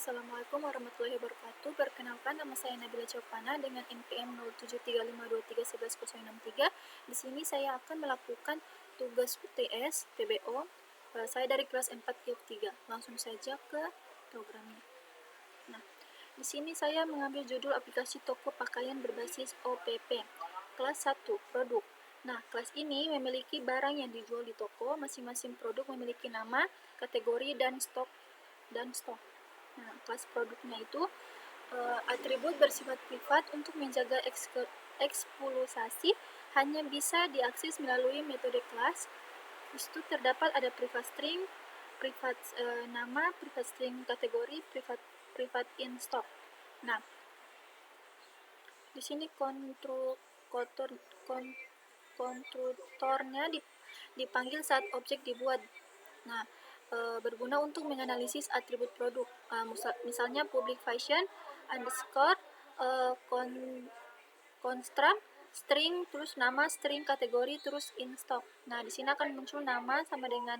Assalamualaikum warahmatullahi wabarakatuh. Perkenalkan, nama saya Nabila Chopana dengan NPM 073523111063. Di sini saya akan melakukan tugas UTS PBO. Saya dari kelas 4 IF 3. Langsung saja ke programnya. Nah, di sini saya mengambil judul aplikasi toko pakaian berbasis OPP. Kelas 1, produk. Nah, kelas ini memiliki barang yang dijual di toko. Masing-masing produk memiliki nama, kategori, dan stok. Nah, kelas produknya itu atribut bersifat privat untuk menjaga eksploitasi hanya bisa diakses melalui metode kelas. Di situ terdapat ada privat string, privat nama, privat string kategori, privat in stock. Nah, di sini konstruktornya dipanggil saat objek dibuat. Nah, berguna untuk menganalisis atribut produk. Misalnya public function underscore construct string terus nama string kategori terus in stock. Nah, di sini akan muncul nama sama dengan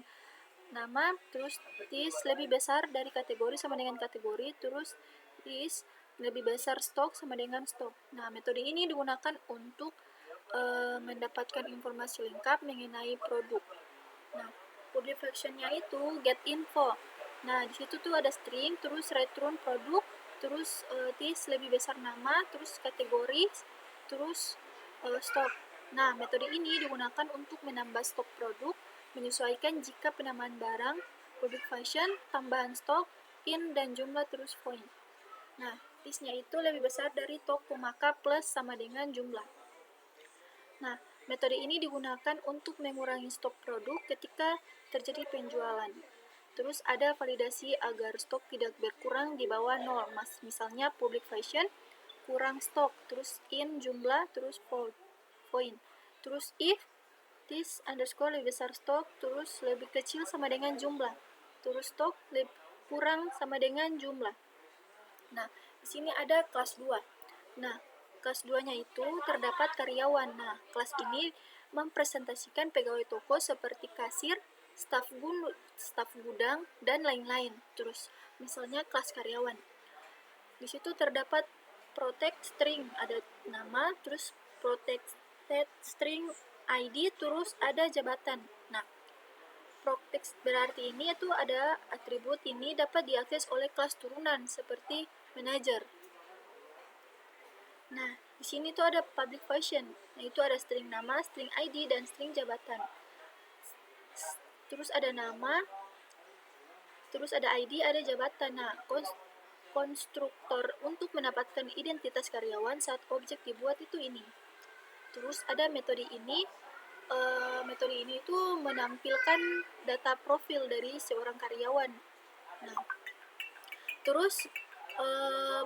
nama terus this lebih besar dari kategori sama dengan kategori terus this lebih besar stok sama dengan stok. Nah, metode ini digunakan untuk mendapatkan informasi lengkap mengenai produk. Nah, public function-nya itu get info. Nah, di situ tuh ada string, terus return produk, terus this lebih besar nama, terus kategori, terus stok. Nah, metode ini digunakan untuk menambah stok produk, menyesuaikan jika penamaan barang, public function, tambahan stok, in, dan jumlah terus point. Nah, this-nya itu lebih besar dari toko, maka plus sama dengan jumlah. Nah, metode ini digunakan untuk mengurangi stok produk ketika terjadi penjualan. Terus ada validasi agar stok tidak berkurang di bawah 0. Misalnya public function kurang stok, terus in jumlah, terus point. Terus if this underscore lebih besar stok, terus lebih kecil sama dengan jumlah. Terus stok kurang sama dengan jumlah. Nah, di sini ada kelas 2. Nah, kelas 2-nya itu terdapat karyawan. Nah, kelas ini mempresentasikan pegawai toko seperti kasir, staf gudang, dan lain-lain. Terus, misalnya kelas karyawan. Di situ terdapat protect string, ada nama, terus protected string ID, terus ada jabatan. Nah, protect berarti ini itu ada atribut ini dapat diakses oleh kelas turunan seperti manager. Nah, di sini tuh ada public function. Nah, itu ada string nama, string ID, dan string jabatan. Terus ada nama, terus ada ID, ada jabatan. Nah, konstruktor untuk mendapatkan identitas karyawan saat objek dibuat itu ini. Terus ada metode ini. Metode ini itu menampilkan data profil dari seorang karyawan. Nah, terus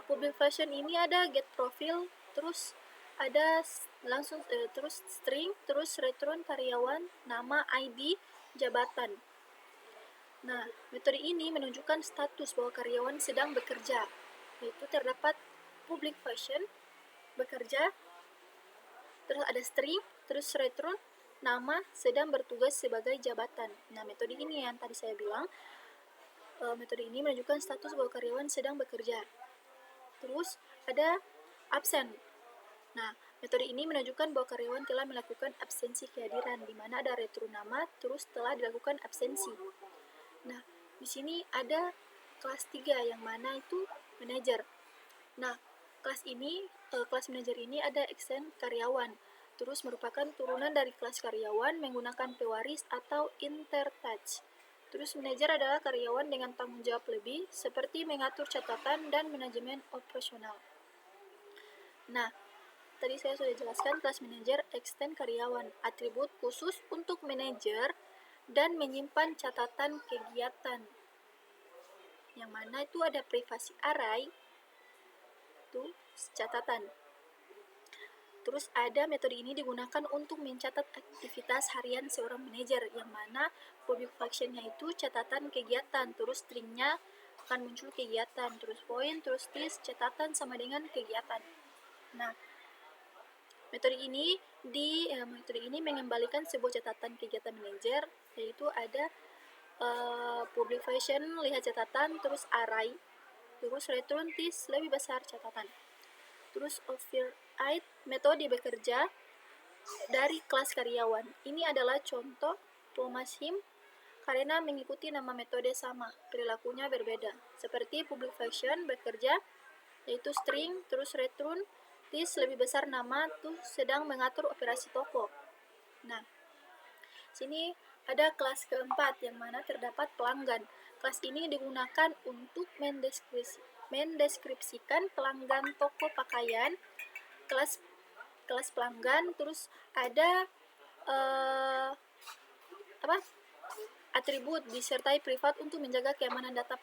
public function ini ada get profile, terus ada langsung terus string, terus return karyawan, nama, ID, jabatan. Nah, metode ini menunjukkan status bahwa karyawan sedang bekerja. Yaitu terdapat public function bekerja, terus ada string, terus return nama sedang bertugas sebagai jabatan. Nah, metode ini yang tadi saya bilang, metode ini menunjukkan status bahwa karyawan sedang bekerja. Terus ada absen. Nah, metode ini menunjukkan bahwa karyawan telah melakukan absensi kehadiran, di mana ada return nama, terus telah dilakukan absensi. Nah, di sini ada kelas 3 yang mana itu manajer. Nah, kelas manajer ini ada extend karyawan, terus merupakan turunan dari kelas karyawan menggunakan pewaris atau intertouch. Terus manajer adalah karyawan dengan tanggung jawab lebih, seperti mengatur catatan dan manajemen operasional. Nah, tadi saya sudah jelaskan kelas manajer extend karyawan, atribut khusus untuk manajer dan menyimpan catatan kegiatan. Yang mana itu ada privasi array, itu catatan. Terus ada metode ini digunakan untuk mencatat aktivitas harian seorang manajer, yang mana public function-nya itu catatan kegiatan, terus string-nya akan muncul kegiatan, terus point, terus this, catatan sama dengan kegiatan. Nah, metode ini mengembalikan sebuah catatan kegiatan manajer, yaitu ada public function lihat catatan, terus array, terus return this lebih besar catatan. Terus override metode bekerja dari kelas karyawan. Ini adalah contoh Thomas Him karena mengikuti nama metode sama, perilakunya berbeda. Seperti public function bekerja, yaitu string, terus return, this lebih besar nama, tuh sedang mengatur operasi toko. Nah, sini ada kelas keempat yang mana terdapat pelanggan. Kelas ini digunakan untuk mendeskripsikan pelanggan toko pakaian, kelas pelanggan, terus ada atribut disertai privat untuk menjaga keamanan data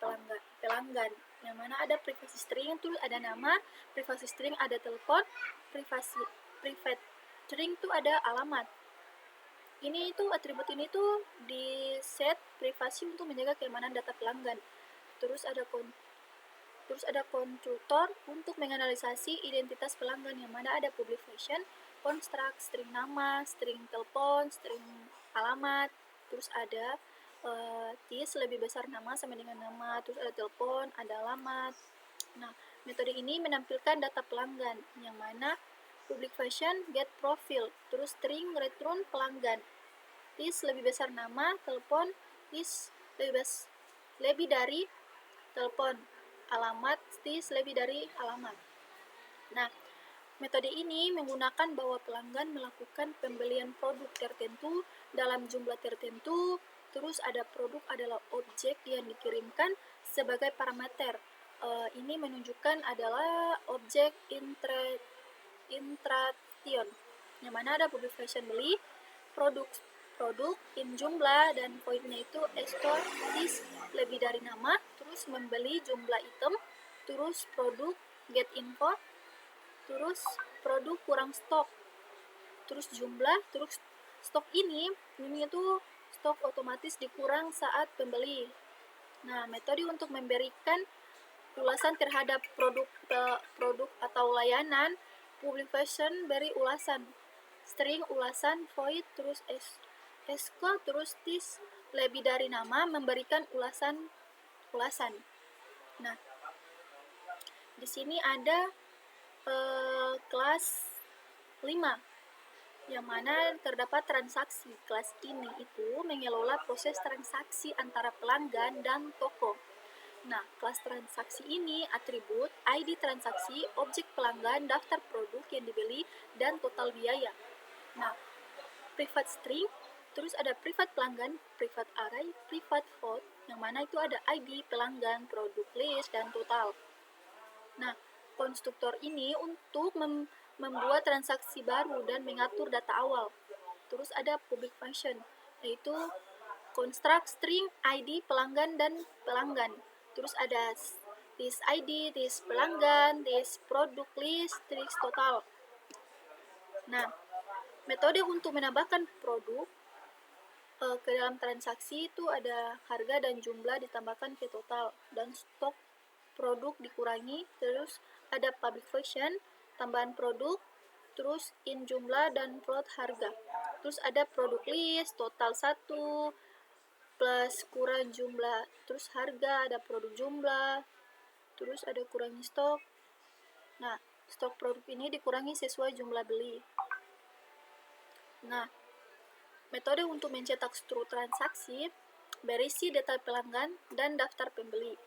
pelanggan. Yang mana ada privasi string, terus ada nama, privasi string ada telepon, private string itu ada alamat. Ini itu atribut ini tuh di set privasi untuk menjaga keamanan data pelanggan. Terus ada konstruktor untuk menganalisasi identitas pelanggan, yang mana ada public function, construct, string nama, string telepon, string alamat, terus ada this lebih besar nama sama dengan nama, terus ada telepon, ada alamat. Nah, metode ini menampilkan data pelanggan, yang mana public function get profile, terus string return pelanggan. This lebih besar nama, telepon, this lebih dari telepon, alamat, this lebih dari alamat. Nah, metode ini menggunakan bahwa pelanggan melakukan pembelian produk tertentu dalam jumlah tertentu, terus ada produk adalah objek yang dikirimkan sebagai parameter. Ini menunjukkan adalah objek interaction, yang mana ada public function beli, produk in jumlah, dan poinnya itu store is lebih dari nama, terus membeli jumlah item, terus produk get info, terus produk kurang stok, terus jumlah, terus stok ini itu stok otomatis dikurang saat pembeli. Nah, metode untuk memberikan ulasan terhadap produk atau layanan, public function beri ulasan, string ulasan, void, terus SQL, terus this lebih dari nama memberikan ulasan. Nah, di sini ada kelas 5 yang mana terdapat transaksi. Kelas ini itu mengelola proses transaksi antara pelanggan dan toko. Nah, kelas transaksi ini atribut, ID transaksi, objek pelanggan, daftar produk yang dibeli, dan total biaya. Nah, private string, terus ada private pelanggan, private array, private float, yang mana itu ada ID pelanggan, produk list, dan total. Nah, konstruktor ini untuk membuat transaksi baru dan mengatur data awal. Terus ada public function, yaitu construct string ID pelanggan dan pelanggan. Terus ada this ID, this pelanggan, this product list, this total. Nah, metode untuk menambahkan produk ke dalam transaksi itu ada harga dan jumlah ditambahkan ke total, dan stok produk dikurangi. Terus ada public function, tambahan produk, terus in jumlah dan float harga. Terus ada produk list, total 1 plus kurang jumlah, terus harga, ada produk jumlah, terus ada kurangi stok. Nah, stok produk ini dikurangi sesuai jumlah beli. Nah, metode untuk mencetak struk transaksi berisi data pelanggan dan daftar pembeli.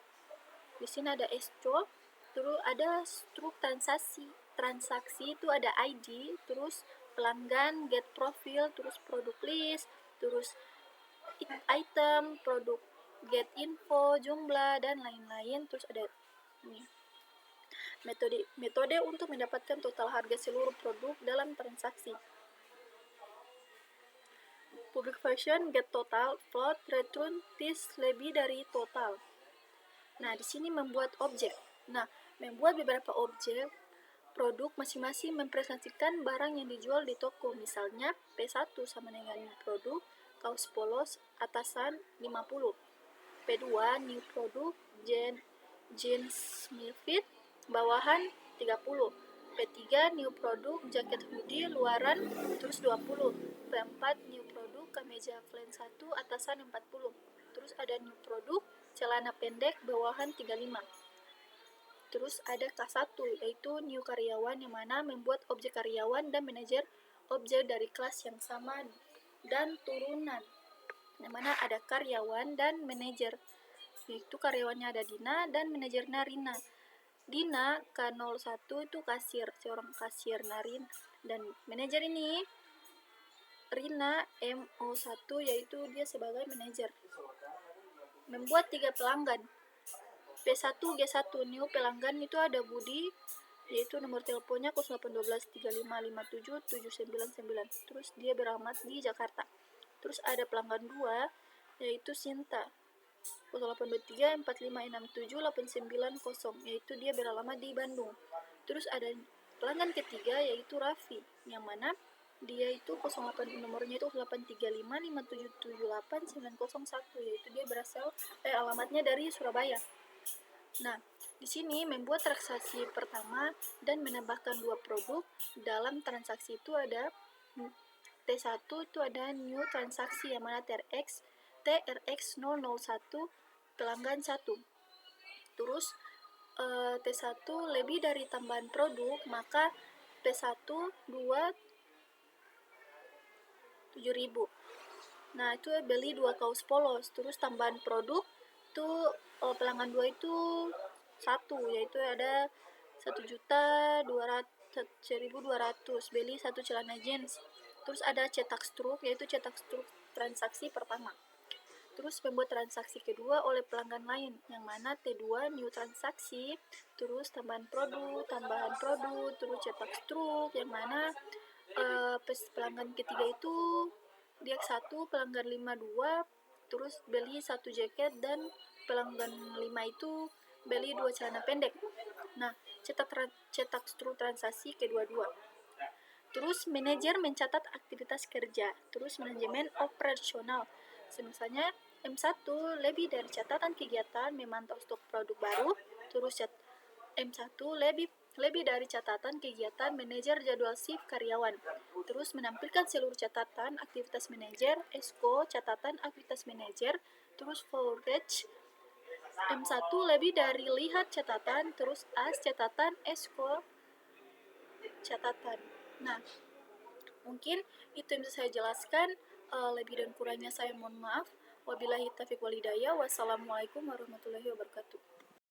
Di sini ada SCO, terus ada struk transaksi itu ada ID, terus pelanggan, get profile, terus produk list, terus item, produk get info, jumlah, dan lain-lain. Terus ada ini metode untuk mendapatkan total harga seluruh produk dalam transaksi. Public function get total, float, return this lebih dari total. Nah, di sini membuat objek. Nah, membuat beberapa objek produk masing-masing mempresentasikan barang yang dijual di toko. Misalnya P1 sama dengan produk kaos polos atasan 50, P2 new produk jeans fit bawahan 30, P3 new produk jaket hoodie luaran terus 20, P4 new produk kemeja flank 1 atasan 40, terus ada new produk celana pendek bawahan 35. Terus ada K1, yaitu new karyawan, yang mana membuat objek karyawan dan manajer objek dari kelas yang sama dan turunan, yang mana ada karyawan dan manajer, yaitu karyawannya ada Dina dan manajernya Rina. Dina K01 itu kasir, seorang kasir Narin, dan manajer ini Rina MO1, yaitu dia sebagai manajer. Membuat 3 pelanggan. P1 G1 new pelanggan itu ada Budi, yaitu nomor teleponnya 0812 3557 799. Terus dia beralamat di Jakarta. Terus ada pelanggan 2, yaitu Sinta, 0823 4567 890, yaitu dia beralamat di Bandung. Terus ada pelanggan ketiga, yaitu Raffi, yang mana dia itu 08 nomornya itu 835 5778 901, yaitu dia berasal alamatnya dari Surabaya. Nah, di sini membuat transaksi pertama dan menambahkan 2 produk. Dalam transaksi itu ada T1 itu ada new transaksi, yang mana TRX001 pelanggan 1. Terus T1 lebih dari tambahan produk, maka P1 2 7.000. Nah, itu beli 2 kaos polos. Terus tambahan produk itu pelanggan 2 itu 1, yaitu ada 1.200.000 beli 1 celana jeans. Terus ada cetak struk, yaitu cetak struk transaksi pertama. Terus membuat transaksi kedua oleh pelanggan lain, yang mana T2 new transaksi, terus tambahan produk, terus cetak struk, yang mana pelanggan ketiga itu dia 1, pelanggan 5 2, terus beli 1 jaket, dan pelanggan 5 itu beli 2 celana pendek. Nah, cetak struk transaksi kedua-dua. Terus manajer mencatat aktivitas kerja. Terus manajemen operasional, misalnya M1 lebih dari catatan kegiatan memantau stok produk baru. Terus M1 lebih dari catatan kegiatan manajer jadwal shift karyawan. Terus menampilkan seluruh catatan aktivitas manajer. Esko catatan aktivitas manajer. Terus forage M1 lebih dari lihat catatan. Terus as catatan, esko catatan. Nah, mungkin itu yang bisa saya jelaskan. Lebih dan kurangnya saya mohon maaf. Wabillahi taufiq wal hidayah. Wassalamualaikum warahmatullahi wabarakatuh.